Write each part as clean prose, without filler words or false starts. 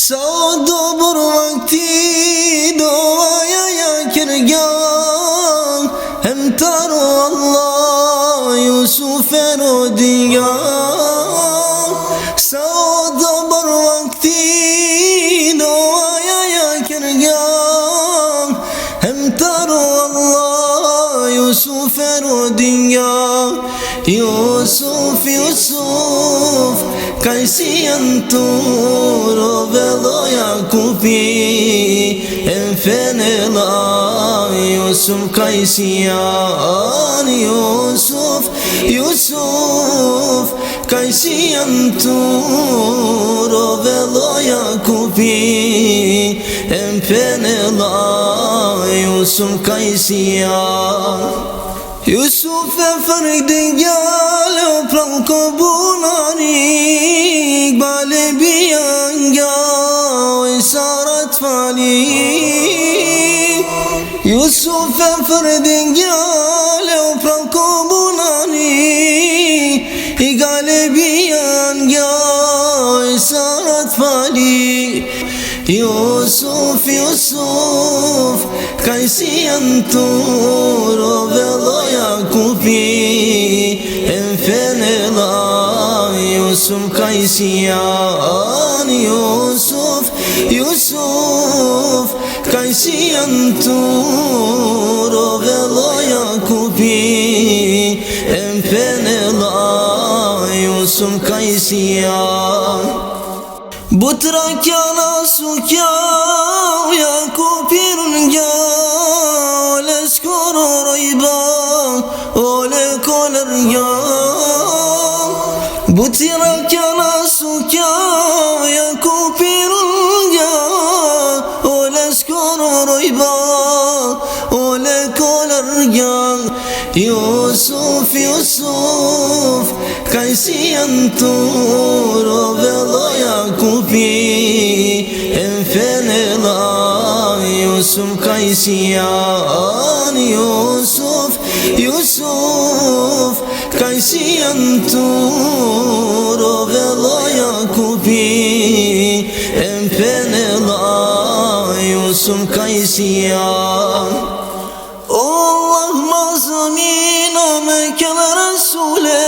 Sa do bërë vakti doja ja kërgan Hem taro Allah Yusuf e rodinja Sa do bërë vakti doja ja kërgan Hem taro Allah Yusuf e rodinja Yusuf, Yusuf Kajsi anturo velo Jakupi Enfenela Yusuf Kajsiyan Yusuf, Yusuf Kajsi anturo velo Jakupi Enfenela Yusuf Kajsiyan Yusuf e fërgdin gjale o pranko bunani Gbale biyanga o isarat fali Yusuf e fërgdin gjale o pranko bunani Gbale biyanga o isarat fali Yusuf, Yusuf Kajsi anturo velo Jakupi Enfenela Yusuf Kajsiyan Yusuf, Yusuf Kajsi anturo velo Jakupi Enfenela Yusuf Kajsiyan Butra kjana su kjau Jakupirun gjau Ole skoro rojba Ole koler gjau Butra kjana su kjau Jakupirun gjau Ole skoro rojba Ole koler gjau Yusuf, Yusuf Kajsi anturo velo Jakupi Enfenela Yusuf Kajsiyan Yusuf, Yusuf Kajsi anturo velo Jakupi Enfenela Yusuf Kajsiyan Allah zamina mekele Resule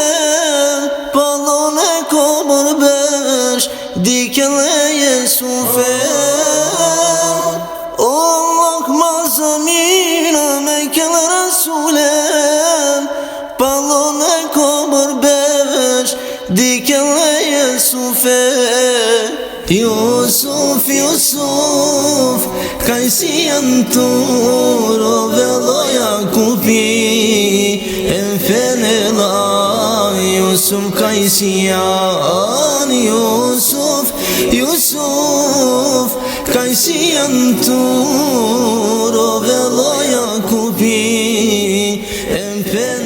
Balone komur beş dikele Yusufe Allah zamina mekele Resule Balone komur beş dikele Yusufe Yusuf, Yusuf Kajsi anturo velo Jakupi Enfenela Yusuf Kajsiyan Yusuf, Yusuf Kajsi anturo velo Jakupi Enfenela